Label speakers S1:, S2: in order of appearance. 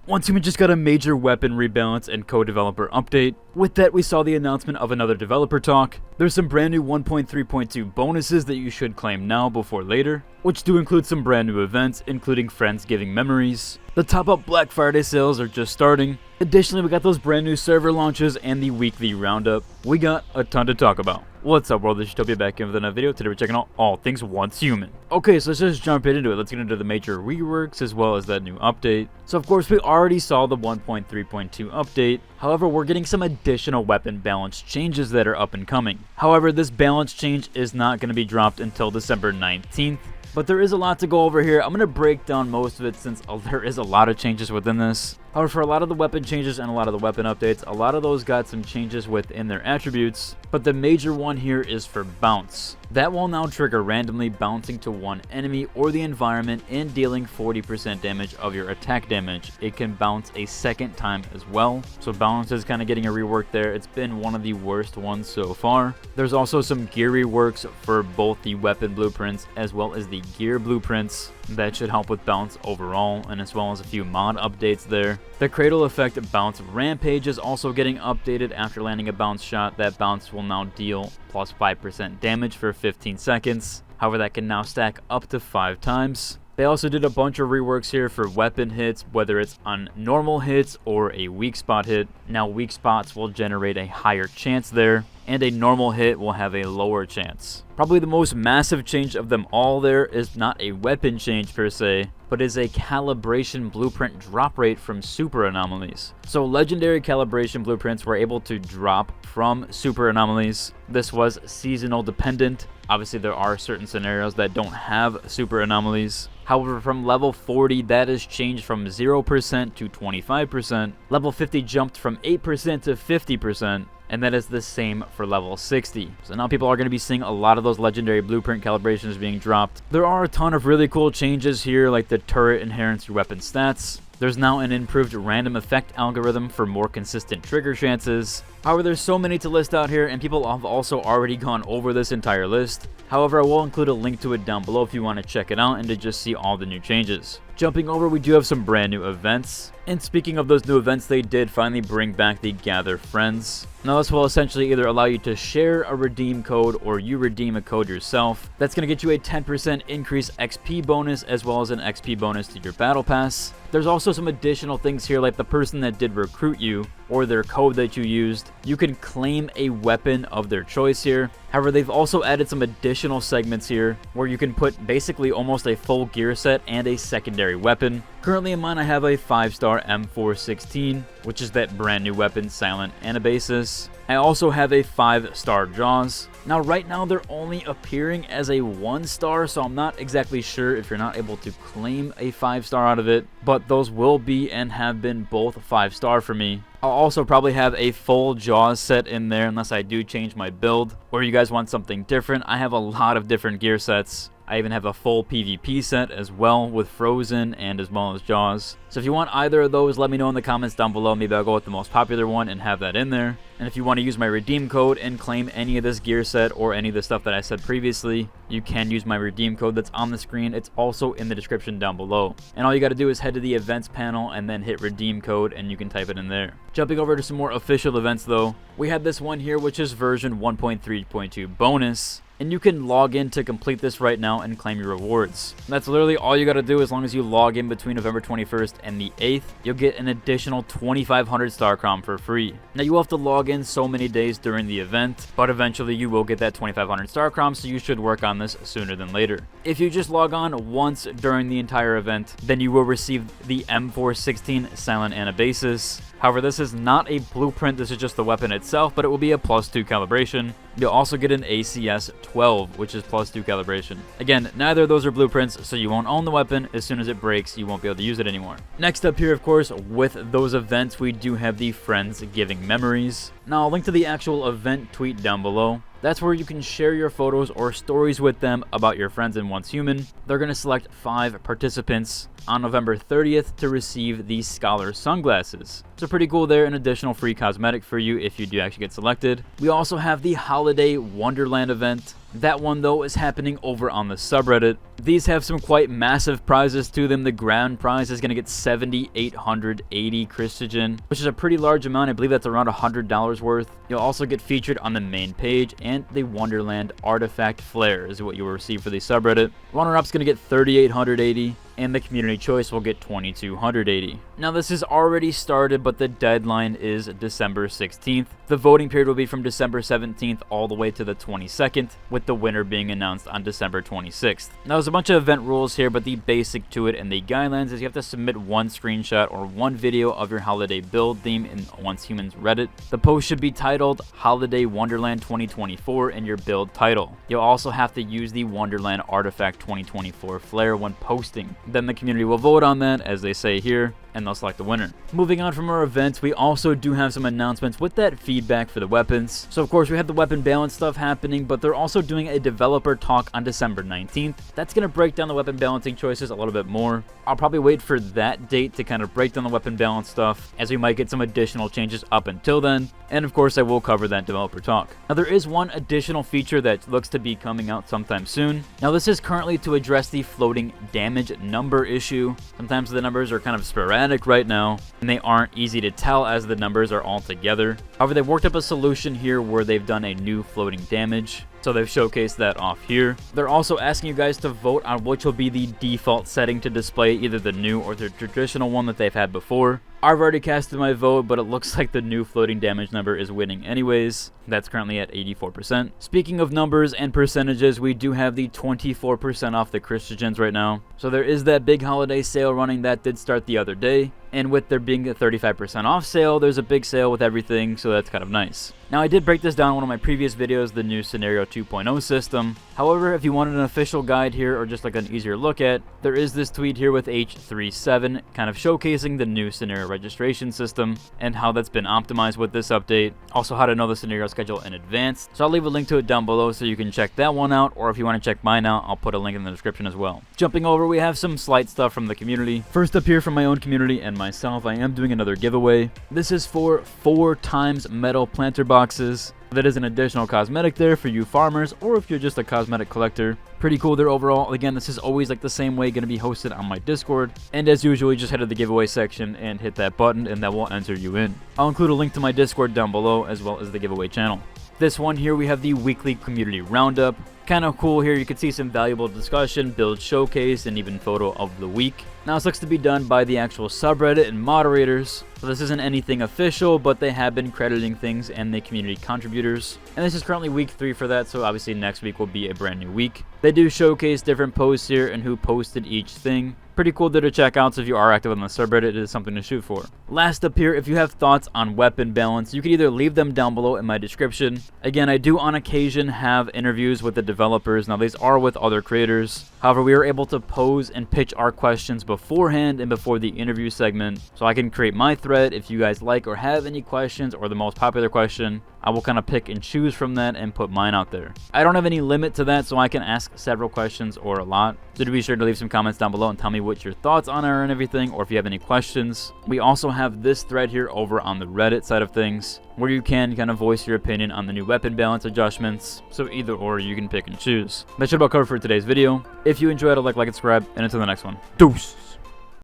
S1: Once Human just got a major weapon rebalance and co-developer update. With that, we saw the announcement of another developer talk. There's some brand new 1.3.2 bonuses that you should claim now before later, which do include some brand new events, including Friendsgiving memories. The top-up Black Friday sales are just starting. Additionally, we got those brand new server launches and the weekly roundup. We got a ton to talk about. What's up, world? This is Utopia back in with another video. Today we're checking out all things Once Human. Okay, so let's just jump right into it. Let's get into the major reworks as well as that new update. So of course, we already saw the 1.3.2 update. However, we're getting some additional weapon balance changes that are up and coming. However, this balance change is not going to be dropped until December 19th. But there is a lot to go over here. I'm going to break down most of it since there is a lot of changes within this. However, for a lot of the weapon changes and a lot of the weapon updates, a lot of those got some changes within their attributes. But the major one here is for bounce. That will now trigger randomly bouncing to one enemy or the environment and dealing 40% damage of your attack damage. It can bounce a second time as well. So bounce is kind of getting a rework there. It's been one of the worst ones so far. There's also some gear reworks for both the weapon blueprints as well as the gear blueprints. That should help with bounce overall, and as well as a few mod updates there. The Cradle Effect Bounce Rampage is also getting updated after landing a bounce shot. That bounce will now deal plus 5% damage for 15 seconds. However, that can now stack up to 5 times. They also did a bunch of reworks here for weapon hits, whether it's on normal hits or a weak spot hit. Now weak spots will generate a higher chance there, and a normal hit will have a lower chance. Probably the most massive change of them all there is not a weapon change per se, but is a calibration blueprint drop rate from super anomalies. So legendary calibration blueprints were able to drop from super anomalies. This was seasonal dependent. Obviously there are certain scenarios that don't have super anomalies. However, from level 40, that has changed from 0% to 25%. Level 50 jumped from 8% to 50%. And that is the same for level 60. So now people are going to be seeing a lot of those legendary blueprint calibrations being dropped. There are a ton of really cool changes here, like the turret inherits your weapon stats. There's now an improved random effect algorithm for more consistent trigger chances. However, there's so many to list out here, and people have also already gone over this entire list. However, I will include a link to it down below if you want to check it out and to just see all the new changes. Jumping over, we do have some brand new events. And speaking of those new events, they did finally bring back the Gather Friends. Now this will essentially either allow you to share a redeem code or you redeem a code yourself. That's going to get you a 10% increase XP bonus as well as an XP bonus to your battle pass. There's also some additional things here, like the person that did recruit you or their code that you used. You can claim a weapon of their choice here. However, they've also added some additional segments here where you can put basically almost a full gear set and a secondary weapon. Currently in mine, I have a 5-star M416, which is that brand new weapon, Silent Anabasis. I also have a 5-star Jaws. Now right now they're only appearing as a 1-star, so I'm not exactly sure if you're not able to claim a 5-star out of it, but those will be and have been both 5-star for me. I'll also probably have a full Jaws set in there unless I do change my build, or you guys want something different. I have a lot of different gear sets. I even have a full PvP set as well with Frozen and as well as Jaws. So if you want either of those, let me know in the comments down below. Maybe I'll go with the most popular one and have that in there. And if you want to use my redeem code and claim any of this gear set or any of the stuff that I said previously, you can use my redeem code that's on the screen. It's also in the description down below. And all you got to do is head to the events panel and then hit redeem code and you can type it in there. Jumping over to some more official events though, we had this one here which is version 1.3.2 bonus. And you can log in to complete this right now and claim your rewards. That's literally all you got to do. As long as you log in between November 21st and the 8th, you'll get an additional 2,500 Star Crom for free. Now you will have to log in so many days during the event, but eventually you will get that 2,500 Star Crom, so you should work on this sooner than later. If you just log on once during the entire event, then you will receive the M416 Silent Anabasis. However, this is not a blueprint, this is just the weapon itself, but it will be a +2 calibration. You'll also get an ACS 12, which is +2 calibration. Again, neither of those are blueprints, so you won't own the weapon. As soon as it breaks, you won't be able to use it anymore. Next up here, of course, with those events, we do have the Friendsgiving memories. Now, I'll link to the actual event tweet down below. That's where you can share your photos or stories with them about your friends in Once Human. They're going to select 5 participants on November 30th to receive these Scholar sunglasses. So pretty cool there, an additional free cosmetic for you if you do actually get selected. We also have the Holiday Wonderland event. That one though is happening over on the subreddit. These have some quite massive prizes to them. The grand prize is going to get 7,880 Christian, which is a pretty large amount. I believe that's around $100 worth. You'll also get featured on the main page, and the Wonderland artifact flare is what you will receive for the subreddit. Runner-up's going to get 3,880. And the community choice will get 2,280. Now this has already started, but the deadline is December 16th. The voting period will be from December 17th all the way to the 22nd, with the winner being announced on December 26th. Now there's a bunch of event rules here, but the basic to it and the guidelines is you have to submit one screenshot or one video of your holiday build theme in Once Humans Reddit. The post should be titled Holiday Wonderland 2024 in your build title. You'll also have to use the Wonderland Artifact 2024 flare when posting. Then the community will vote on that, as they say here, and they'll select the winner. Moving on from our events, we also do have some announcements with that feedback for the weapons. So of course we have the weapon balance stuff happening, but they're also doing a developer talk on December 19th. That's going to break down the weapon balancing choices a little bit more. I'll probably wait for that date to kind of break down the weapon balance stuff, as we might get some additional changes up until then. And of course I will cover that developer talk. Now there is one additional feature that looks to be coming out sometime soon. Now this is currently to address the floating damage number issue. Sometimes the numbers are kind of sporadic right now, and they aren't easy to tell as the numbers are all together. However, they've worked up a solution here where they've done a new floating damage. So they've showcased that off here. They're also asking you guys to vote on which will be the default setting to display either the new or the traditional one that they've had before. I've already casted my vote, but it looks like the new floating damage number is winning anyways. That's currently at 84%. Speaking of numbers and percentages, we do have the 24% off the Christians right now. So there is that big holiday sale running that did start the other day. And with there being a 35% off sale, there's a big sale with everything, so that's kind of nice. Now I did break this down in one of my previous videos, the new Scenario 2.0 system. However, if you wanted an official guide here or just like an easier look at, there is this tweet here with H37 kind of showcasing the new scenario registration system and how that's been optimized with this update. Also how to know the scenario schedule in advance. So I'll leave a link to it down below so you can check that one out, or if you want to check mine out, I'll put a link in the description as well. Jumping over, we have some slight stuff from the community. First up here from my own community and myself, I am doing another giveaway. This is for 4x metal planter boxes. That is an additional cosmetic there for you farmers, or if you're just a cosmetic collector. Pretty cool there overall. Again, this is always like the same way, going to be hosted on my Discord. And as usual, you just head to the giveaway section and hit that button, and that will enter you in. I'll include a link to my Discord down below, as well as the giveaway channel. This one here, we have the weekly community roundup. Kind of cool here, you can see some valuable discussion, build showcase, and even photo of the week. Now this looks to be done by the actual subreddit and moderators, so this isn't anything official, but they have been crediting things and the community contributors. And this is currently week 3 for that, so obviously next week will be a brand new week. They do showcase different posts here and who posted each thing. Pretty cool there to check out, so if you are active on the subreddit, it is something to shoot for. Last up here, if you have thoughts on weapon balance, you can either leave them down below in my description. Again, I do on occasion have interviews with the developers. Now these are with other creators. However, we are able to pose and pitch our questions beforehand and before the interview segment, so I can create my thread. If you guys like or have any questions or the most popular question, I will kind of pick and choose from that and put mine out there. I don't have any limit to that, so I can ask several questions or a lot. So do be sure to leave some comments down below and tell me what your thoughts on are and everything, or if you have any questions. We also have this thread here over on the Reddit side of things, where you can kind of voice your opinion on the new weapon balance adjustments. So either or, you can pick and choose. That should about cover for today's video. If you enjoyed it, like and subscribe, and until the next one, deuces.